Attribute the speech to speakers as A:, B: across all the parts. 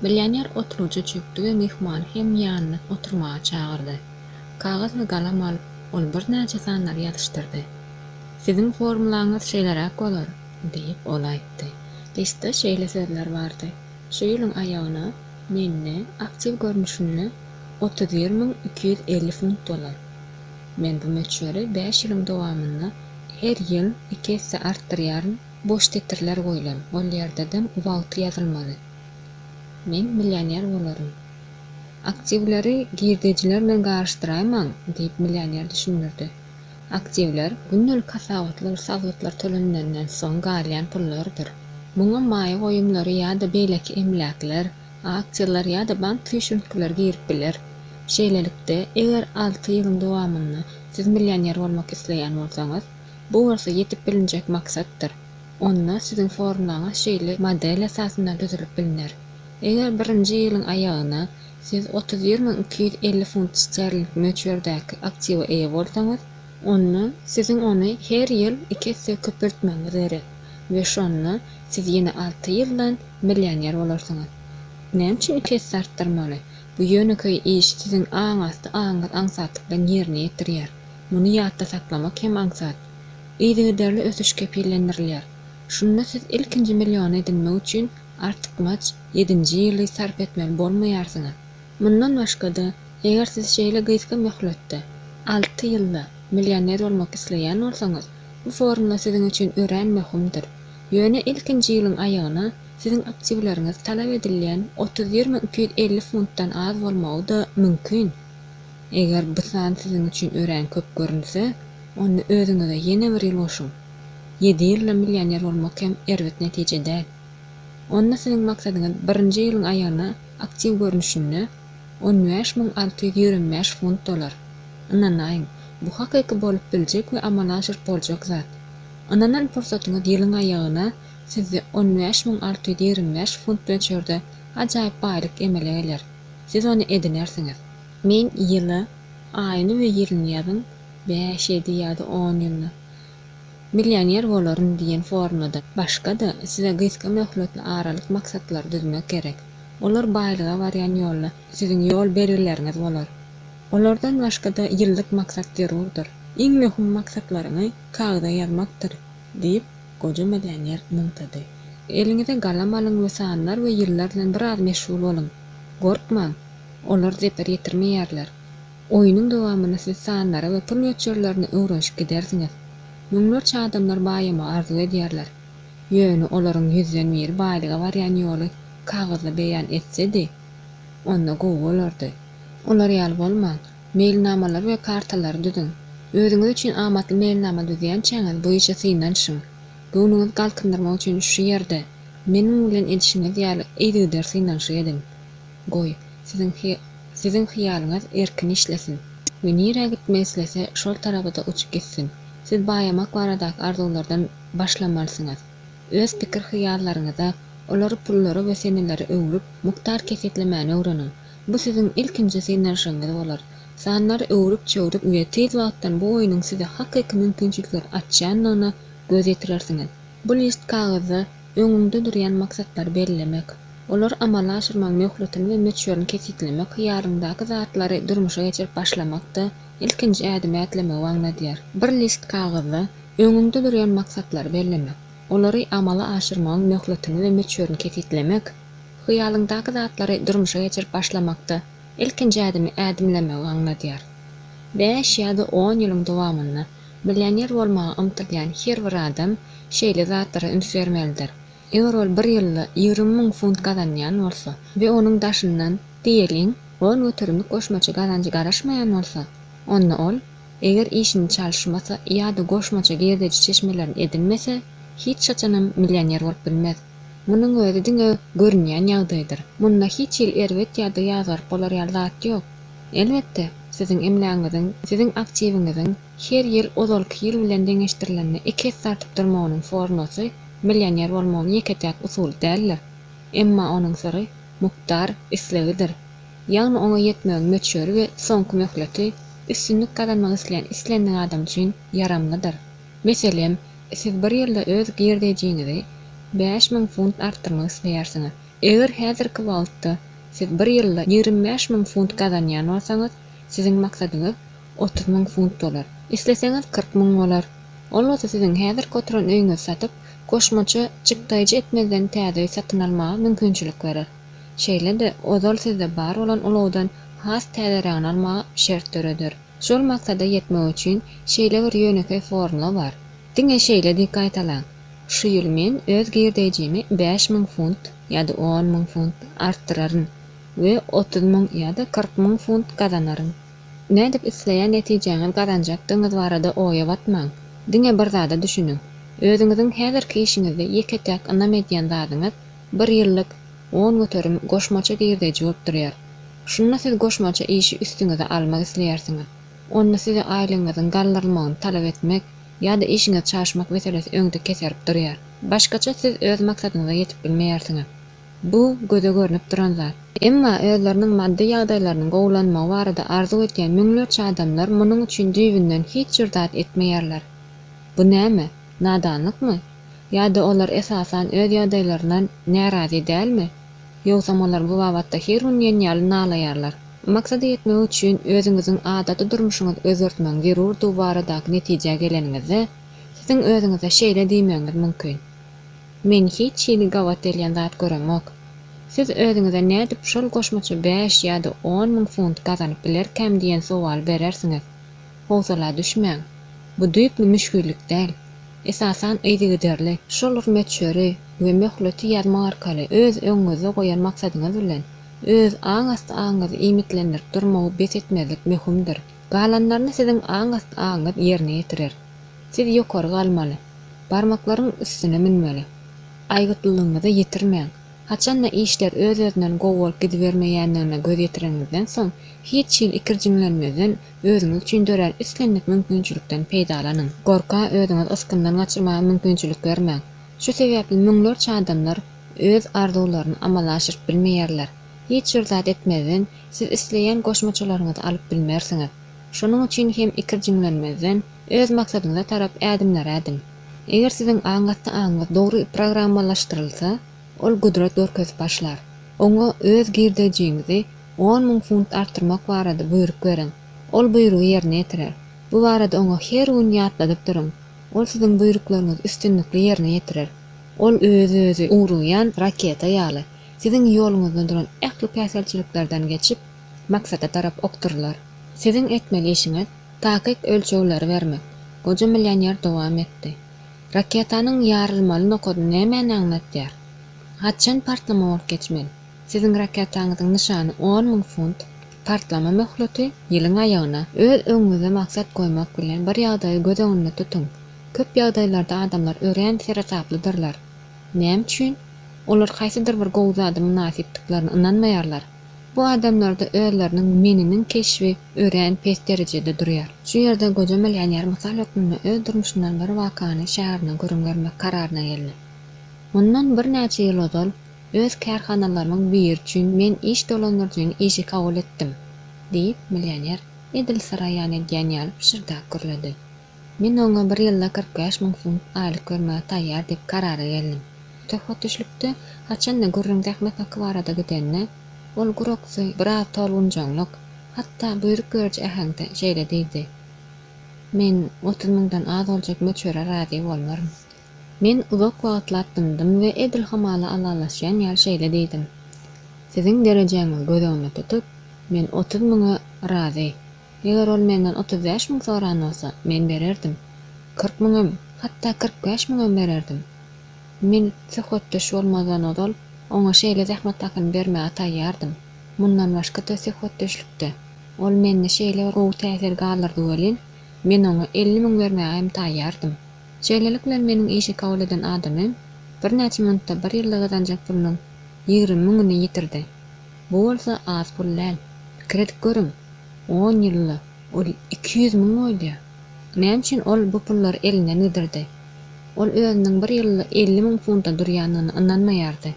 A: Millioner oturujy çöktü we mehmany hem ýanyna oturmaga çagyrdy. Kagaz we galam alyp ol bir näçe sanlar ýazyşdyrdy. "Siziň formulaňyz şeýleräk bolar" diýip ol aýtdy. Liste şeýle sözler bardy. Şu ýylyň aýagyna menne aktiv görnüşini 31.250 funt dolar. Men bu möçberi 5 ýylyň dowamynda her ýyl 2 hisse artdyrýaryn boş tetirler goýlam. Ol ýerdem wagty ýazylmaly. Men millioner bolarym. Aktivleri girdijiler bilen garşdyraýman diýip millioner düşünürdi. Aktivler günnelik kasabatlar, saglytlar tölenenden soň galýan pullardyr. Muňa maýa goýumlary ýa-da beýleki emlaklar, aksiýalar ýa-da bank tüýşünkler girip biler. Şeýlelikde eger 6 ýylyň dowamynda siz millioner bolmak isleýän bolsaňyz, bu bolsa ýetip bilinjek maksatdyr. Onda siziň formulaňyz şeýle model esasynda düzülip bilinär. Eger 1-nji ýylyň aýagyna siz 31.250 funt sterling möçberdäki aktiwa eýe bolsaňyz, onda siziň ony her ýyl 2 hisse köpürtmäňiz gerek we şonda siz ýene 6 ýyldan millioner bolarsyňyz. Näme üçin 2 hisse artdyrmaly? Bu ýöneköy iş siziň aňyz aňsatlyk bilen ýerine ýetirýär. Muny ýatda saklamak hem aňsat. Ýa-da ösüşke pillendirilýär. Şunda siz ilkinji million edinmek üçin artykmaç 7-nji ýyly sarf etmeli bolmaýarsyňyz. Mundan başga-da eger siz şeýle gyska möhletde 6 ýylda millioner bolmak isleýän bolsaňyz, bu formula siziň üçin ören möhümdir. Ýöne ilkinji ýylyň aýagyna siziň aktivleriňiz talap edilýän 31.250 funtdan az bolmagy da mümkin. Eger bu san siziň üçin ören köp görünse, onda özüňize ýene bir ýyl goşuň. 7 ýylda millioner bolmak hem erbet netije däl. Onda siziň maksadyňyz 1-nji ýylyň aýagyna aktiv görnüşini 15.625 funt dolar. Ananaýyn, bu hakyky bolup biljek we amala aşyryp boljak zat. Ananan pursatyňyz ýylyň aýagyna sizi 15.625 funt möçberde ajaýyp baýlyk emeleýär. Siz ony edinersiňiz. Men ýyly, aýyny we ýylyny ýazyn 5, 7 ýa-da 10 ýyly millioner bolaryn diýen formulada başga-da size gyska möhletli aralyk maksatlar düzmek gerek. Olar baýlyga barýan ýolda siziň ýol belgileriňiz bolar. Olardan başga-da ýyllyk maksat zerurdyr. Iň möhüm maksatlaryňy kagda ýazmakdyr diýip goja millioner mıntady. Eliňize galam alyň we sanlar we ýyllar bilen biraz meşgul bolun. Gorkmaň, olar zeper ýetirmeýärler. Oýunyň dowamyna siz sanlara we pul möçberlerini öwrenşip gidersiňiz. Müňlerçe adamlar baýama arzu edýärler. Ýöne olaryň ýüzden biri baýlyga barýan ýoly kagazda beýan etsedi, onda gowy bolardy. Olar ýaly bolmaň, mailnamalar we kartalar düzüň. Özüňiz üçin amatly mailnama düzýän çäňiz bu işe synanşyň. Göwnüňiz galkındyrmak üçin şu ýerde meniň bilen edişiňiz ýaly eýdiler synanşy edin. Goý, siziň hyýalyňyz erkin işlesin. We nire gitmeslese şol tarapda uçup gitsin. Siz baýamak baradaky arzulardan başlamalysyňyz. Öz pikir hyýallaryňyza olary pullary we seneleri öwrüp muktar kesitlemeni öwrenin. Bu siziň ilkinji synanşyňyz bolar. Sanlary öwrüp çöwrüp we tez wagtdan bu oýunyň size hakyky mümkinçilikler açýanyny göz ýetirersiňiz. Bu list kagazy öňüňde durýan maksatlar bellemek, olar amala aşyrmak möhletini we möçberini kesitlemek, ýaryndaky zatlary durmuşa geçirip başlamakda ilkinji ädimi etlemek waňladýar. Bir list kagazy öňüňde durýan maksatlar bellemek, olary amala aşyrmak möhletini we möçberini kesitlemek, hyýalyňdaky zatlary durmuşa geçirip başlamakda ilkinji ädimlemek waňladýar. 5 ýa-da 10 ýylyň dowamynda millioner bolmagy ymtylýan her bir adam şeýle zatlara üns bermelidir. Eger ol 1 ýylda 20.000 funt gazanýan bolsa we onuň daşyndan diýeliň 10 götürümlik goşmaça gazanjy garaşmaýan bolsa, onda ol eger işini çalışmasa ýa-da goşmaça gerdeji çeşmelerini edinmese, hiç çaçanam millioner bolup bilmez. Munyň özü diňe görünýän ýagdaýdyr. Munda hiç ýyl erwet ýa-da ýazar bolar ýaly ýok. Elbetde, siziň emläňiziň, siziň aktiwiňiziň her ýyl ozalky ýyl bilen deňeşdirilenini 2 hisse artyp durmagynyň formulasy millioner bolmagyň ýeketäk usuly däldir. Emma onuň syry muktar islegidir. Ýagny oňa ýetmegiň möçberi we soňky möhleti üstünlük kazanmak isleýän adam üçin yaramlydyr. Meselem, siz bir ýylda öz girdijiňizi 5.000 funt arttırmak isleýärsiňiz. Eger häzirki wagtda siz bir ýylda 25.000 funt gazanýan bolsaňyz, siziň maksadyňyz 30.000 funt bolar. İsleseňiz 40.000 bolar. Ol bolsa siziň häzirki oturan öýüňizi satyp, goşmaça çykdaýjy etmezden täze satyn almaga mümkinçilik berer. Şeýle-de ozal sizde bar bolan ulawdan has täzeräňini almaga şert töredir. Şol maksada ýetmek üçin şeýle bir ýönekay formula bar. Diňe şeýle dik aýtalan. Şu ýyl men öz girdejimi 5.000 funt ýa-da 10.000 funt arttyraryn we 30.000 ýa-da 40.000 funt gazanaryn. Nädip isleýän netijeňiz gazanjakdyňyz barada oýa batmaň. Diňe bir zada düşüniň. Özüňiziň häzirki işiňizde ýeketek anam edýän zadyňyz bir ýyllyk 10 göterim goşmaça girdeji bolup durýar. Şunda siz goşmaça işi üstüňize almak isleýärsiňiz. Onda size aýlyňyzyň gallyrmagyny talap etmek ýa-da işiňe çaşmak meselesi öňde keserip durýar. Başgaça siz öz maksadyňyza ýetip bilmeýärsiňiz. Bu göze görünip duran zat. Emma özleriniň maddi ýagdaýlarynyň gowlanmagy barada arzu etýän müňlerçe adamlar munyň üçin düýbinden hiç jurdat etmeýärler. Bu näme? Nadanlykmy? Ýa-da olar esasan öz ýagdaýlaryndan närazy dälmi? Ýogsa olar bu wagtda her gün ýaly nalaýarlar. Maksada ýetmek üçin özüňiziň adaty durmuşyňyzy özertmäň zerur du baradaky netije geleningizde siziň özüňize şeýle diýmeňiz mümkin. Men hiç ýeni gawat edýän zat göremok. Siz özüňize nädip şol goşmaça 5 ýa-da 10.000 funt gazanyp bilerkäm diýen sowal berersiňiz. Howsala düşmäň. Bu düýpli müşgüllik däl. Esasan eýdigiderli, şol hürmetçeri we möhleti ýazma arkaly öz öňüňize goýan maksadyňyz bilen öz aňyzy imitlendirip durmagy bes etmezlik möhümdir. Galanlaryny siziň aňyz ýerine ýetirer. Siz ýokary galmaly, barmaklaryň üstüne minmeli. Aýgytlylygyňyzy ýetirmeň. Haçanda işler öz-özünden gowulyp gidibermeýändigine göz ýetireňizden soň hiç ýyl ikirjiňlenmeden özüňiz üçin dörer üstlenlik mümkinçilikden peýdalanyň. Gorka özüňiz ıskyndan gaçyrmaga mümkinçilik bermeň. Şu sebäpli müňlerçe adamlar öz arzularyny amalaşyryp bilmeýärler. Hiç jurdat etmeden siz isleýän goşmaçalaryňyzy alyp bilmersiňiz. Şonuň üçin hem ikirjiňlenmeden öz maksadyňyza tarap ädimler ädim. Eger siziň aňyz dogry programmalaşdyrylsa, ol gudrat görkezip başlar. Oňa öz girdejiňizi 10.000 funt artyrmak barada buyruk beriň. Ol buyrugy ýerine ýetirer. Bu barada oňa her gün ýatladyp duruň. Ol siziň buyruklaryňyz üstünlikli ýerine ýetirer. Ol özü uruyan raketa ýaly. Siziň ýoluňyzda duran ähli päselçiliklerden geçip maksada tarap okturlar. Siziň etmeli işiňiz takyk ölçegleri vermek. Goja millioner dowam etdi. Raketanyň ýarylmaly nokady näme aňlatýar? Haçan partlama bolup geçmeli. Siziň raketaňyzyň nyşany 10.000 funt, partlama möhleti ýylyň aýagyna öz öňüňize maksat goýmak bilen bir ýagdaýy göz öňünde tutuň. Köp ýagdaýlarda adamlar ören serasaplydyrlar. Näme üçin? Olar haýsydyr bir gowzada münasipliklerine inanmaýarlar. Bu adamlarda özleriniň meniniň keşfi ören pes derejede durýar. Şu ýerde goja millioner mysal ökmünde öz durmuşyndan bir wakany şäherine görünmek kararyna geldi. Ondan bir näçe ýyl ozal öz kärhanalarynyň bir üçin men iş dolandyrjyň işi kabul etdim, diýip millioner edil saraýany edýän ýaly Fişerde gürledi. Men oňa bir ýylda 45.000 funt aýlyk bermäge taýýar diýip karara geldim. Töhfetçilikde haçanda görüň zähmet haky barada gidenne, ol guroksy biraz tolgunjanlyk, hatda buyruk görjü ähengde şeýle diýdi. Men 30.000dan az boljak möçere razy bolmarym. Men uzak wagtlatdym we edil hamala alalaşýan ýaly şeýle diýdim. Siziň derejeňiz göz öňünde tutup, men 30.000 razy. Eger ol menden 35.000 soran bolsa, men bererdim. 40.000, hatda 45.000 bererdim. Men syhhatdaş bolmadan odal, oňa şeýle zähmet takyn bermäge taýýardym. Mundan başga da syhhatdaşlykda. Ol menne şeýle gowy täsir galdyrdy welin, men oňa 50.000 bermäge hem taýýardym. Şeýlelik bilen meniň işi kabul eden adamym bir näçe minutda bir ýylda gazanjak pulunyň 20.000-ni ýitirdi. Bu bolsa az pul däl. Kredit görüň. 10 ýylda ol 200.000 bolýar. Näme üçin ol bu pullary elinden gidirdi? Ol özüniň bir ýylda 50.000 funta durýanyny inanmaýardy.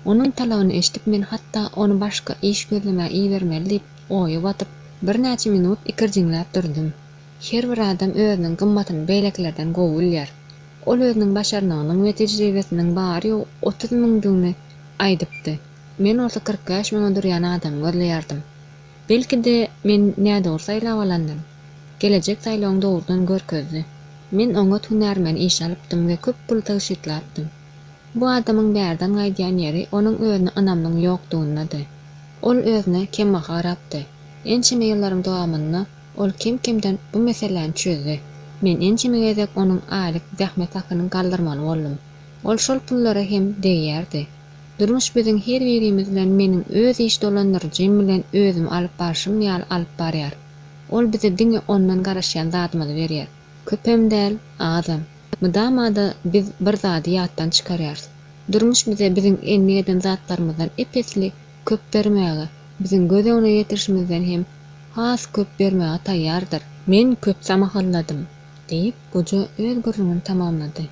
A: Onuň talabyny eşitip men hatda onu başga iş gözlemäge iýermeli diýip oýa batyp bir näçe minut ikirjiňläp durdum. Her bir adam özüniň gymmatyny beýleklerden gowulýar. Ol özüniň başaranynyň we tejribesiniň bary 30.000-düni aýdypdy. Men olsa 40 maňa durýan adam görleýärdim. Belki de men näde olsaýla alandym. Gelecek saýlagyň dogrudan görkezdi. Men oňa tünärmen iş alypdym we köp pul taşytlapdym. Bu adamyň bärden gaýdýan ýeri onuň özüne ynamlygyň ýokdugynydy. Ol özüne kemme garapdy. Ençime ýyllaryň dowamynda ol kim-kimden bu meseleni çözdi. Men ençime gezek onuň aýlyk zähmet hakyny galdyrmaly boldum. Ol şol pullara hem deýärdi. Durmuş biziň her birimiz bilen meniň öz iş dolandyrjym bilen özüm alyp barşym ýaly alyp barýar. Ol bize diňe ondan garaşýan zatymyzy berýär. Köpem däl, azam. Mudamada biz bir zady ýatdan çykarýarys. Durmuş bize biziň enli eden zatlarymyzdan epesli köp bermäge, biziň göz öňüne ýetirişimizden hem has köp bermäge taýýardyr. Men köp samahalladym, diýip goja öz gürrüňini tamamlady.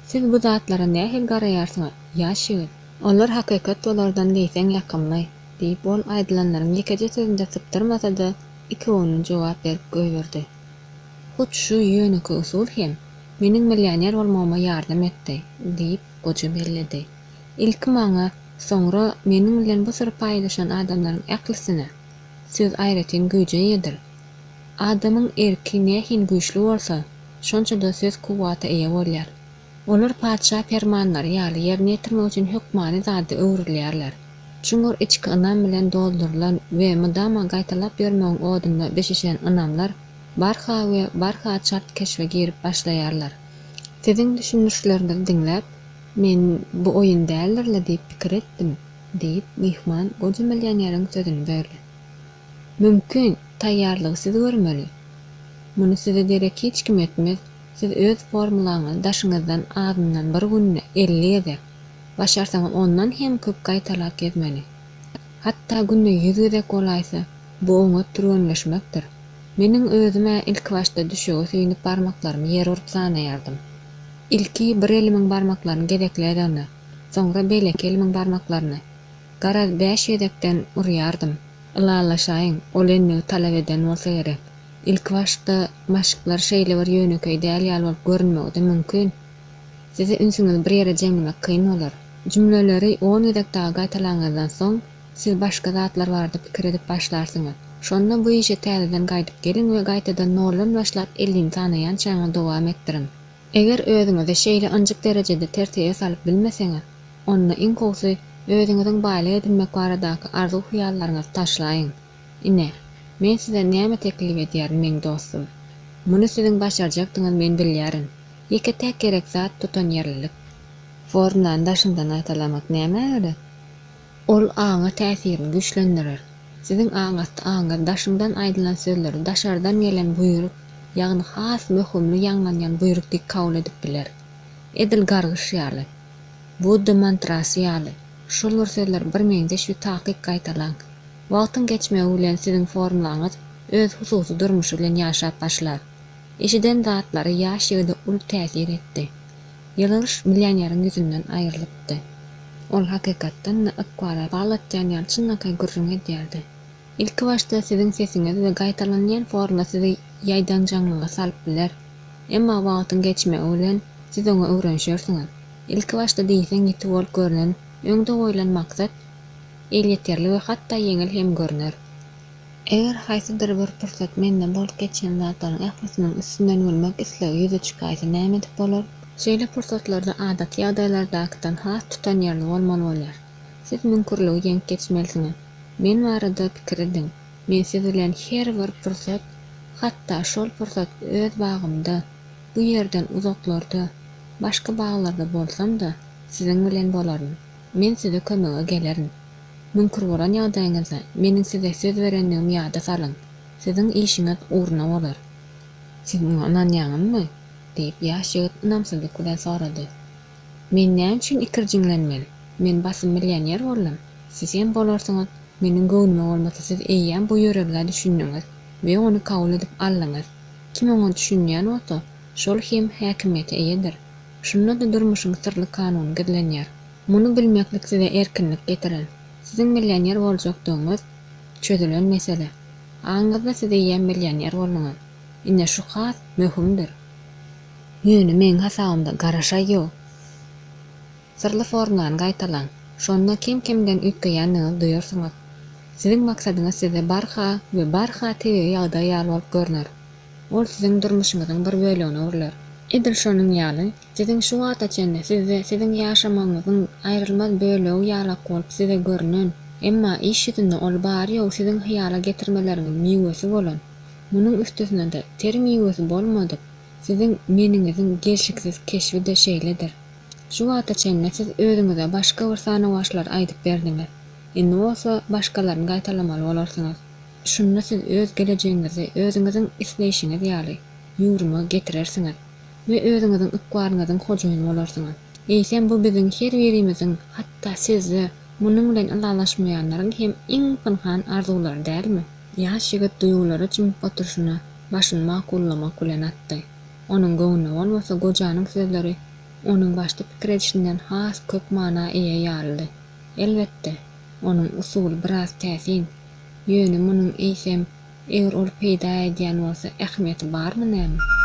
A: Siz bu zatlara nähil garaýarsyňyz, ýaşygyz. Onlar hakykat bolardan diýseň ýakymly, diýip ol aýdylanlaryň ýekeje sözünde sypdyrmasa-da iki onuň jogap berip goýberdi. Hut şu ýöneki usul hem meniň millioner bolmama ýardam etdi, diýip goja belledi. İlki maňa, soňra meniň bilen bu syr paýlaşan adamlaryň aklysyna söz aýratyn güýje ýedir. Adamyň erki nähin güýçli bolsa, şonça da söz kuwaty eýe bolýar. Olar padşah fermanlary ýaly ýerine ýetirmek üçin hökmany zady öwrülýärler. Çuňur içki ynam bilen doldurulan we mudama gaýtalap bermegiň odunda beşişen ynamlar barha we barha çart keşwe girip başlaýarlar. Siziň düşünüşlerinizi diňläp, men bu oýun däldirle diýip pikir etdim, diýip mihman goja millioneriň sözüni berdi. Mümkin, taýýarlygy siz görmeli. Muny size derek hiç kim etmez. Siz öz formulaňyzy daşyňyzdan adından bir günne 50 eder. Başarsaňyz ondan hem köp gaýtalak gezmeli. Hatta günne 100 edek bolaýsa, bu oňa türenleşmekdir. Meniň özüme ilk başda düşügi süýnüp barmaklarymı ýer urup sanaýardym. İlki bir elimiň barmaklaryny gedekleýärdi, soňra belek elimiň barmaklaryny. Garaz 5 edekden urýardym. Ilalaşaýyn, ol indi talap eden bolsa gerek. İlk başda maşyklar şeýle bir ýönüke däl ýaly bolup görünmegi de mümkin. Size ünsüňiz bir ýere jemlemek kyn bolar. Jümleleri 10 edek daha gaýtalaňyzdan soň siz başga zatlar bardy pikir edip başlarsyňyz. Şonda bu işe täzeden gaýdyp gelin we gaýtadan noldan başlap 50 tanaýan çaňa dowam etdirin. Eger özüňizi şeýle anjyk derejede tertiýe salyp bilmeseňiz, onda iň gowy özüňiziň baýly edilmek baradaky arzu hyýallaryňyzy taşlaýyn. Ine, men size näme teklip edýärim meň dostum? Muny siziň başarjakdyňyzy men bilýärin. Ýeke tek gerek zat tutan ýerlilik. Formlan daşyndan aýtalamak näme öyle? Ol aňa täsirini güçlendirir. Siziň aňa daşyňdan aýdylan sözleri daşardan gelen buyruk, ýagny has möhümli ýanglanýan buyrukdyk kabul edip biler. Edil gargyş ýaly. Bu mantrasy ýaly. Şol sözler bir meňde şu takyk gaýtalan. Wagtyň geçmegi bilen siziň formulaňyz öz hususy durmuşy bilen ýaşap başlar. Eşiden zatlary ýaşygyda ul täsir etdi. Ýylyş millioneriň ýüzünden aýrylypdy. Ol hakykatdan akwara balatjan ýalçynakay gürrüň edýärdi. İlki başda siziň sesiňiz we gaýtalanýan formula sizi ýaýdan jaňlyga salyp biler. Emma wagtyň geçmegi bilen siz oňa öwrenşersiňiz. İlki başda diýsen ýetip bolup görünen öňde goýulan maksat el ýeterli we hatda ýeňil hem görünür. Eger haýsydyr bir pursat menden bolup geçen zatlaryň ählisynyň üstünden ölmek islegi ýüze çykaýsa näme edip bolar? Şeýle pursatlarda adat ýagdaýlardakydan has tutan ýerli bolmaly bolýar. Siz mümkinligi ýeňip geçmeliňiz. Men barada pikir edin. Men siz bilen her bir pursat, hatda şol pursat öz bagymda, bu ýerden uzaklarda, başga baglarda bolsam-da siziň bilen bolaryn. Men size kömege gelerin. Mümkin bolan ýagdaýyňyzda meniň size söz berendigim ýada salyň. Siziň işiňiz uğruna bolar. Siz muňa inanýaňyzmy? Diýip ýaşygyt ynamsızlyk bilen sorady. Men näme üçin ikirjiňlenmeli? Men basy millioner boldum. Siz hem bolarsyňyz, meniň göwnüme bolmasa siz eýýän bu ýöregle düşünýäňiz we ony kabul edip alýňyz. Kim oňa düşünýän bolsa, şol hem häkimiýete eýedir. Şunda da durmuşyň sirli kanuny gizlenýär. Muny bilmeklik size erkinlik getirir. Siziň millioner boljakdygyňyz çözülen mesele. Aňyzda siz eýýän millioner bolmaňyz. Ine şu has möhümdir. Ýöne meň hasabymda garaşa ýok. Sirli formulaň gaýtalan. Şonda kim-kimden ütgeýänliňizi duýarsyňyz. Siziň maksadyňyz size barha we barha tege ýagda ýaly bolup görner. Ol siziň durmuşyňyzyň bir bölegine urlar. Edil şonuň ýaly, siziň şu wagta çenli siziň ýaşamaňyzyň aýrylmaz bölegi ýalak bolup size görünen, emma iş ýüzünde ol bary ýok siziň hyýala getirmeleriňiz miwesi bolan. Munyň üstüne de ter miwesi bolmadyk. Siziň meniňiziň gelşiksiz keşfi de şeýledir. Şu wagta çenli siz özüňize başga bir sana başlar aýdyp berdiňiz. Indi bolsa başgalaryny gaýtalamaly bolarsyňyz. Şunda siz öz geleceğinizi, özüňiziň isleýişiňiz ýaly ýuruma getirersiňiz we özüňiziň ykbaryňyzyň hojaýyny bolarsyňyz. Eýsem bu biziň her birimiziň, hatda sizi munyň bilen alalaşmaýanlaryň hem iň pynhan arzulary dälmi? Ýaş ýigit duýgulary jymyp oturşyna başyny makullamak bilen atdy. Onuň göwnüne bolmasa gojanyň sözleri onuň başda pikir edişinden has köp mana eýe ýalydy. Elbetde, onuň usuly biraz täsin. Ýöne munyň eýsem eger ol peýda edýän bolsa ähmiýeti barmy näme?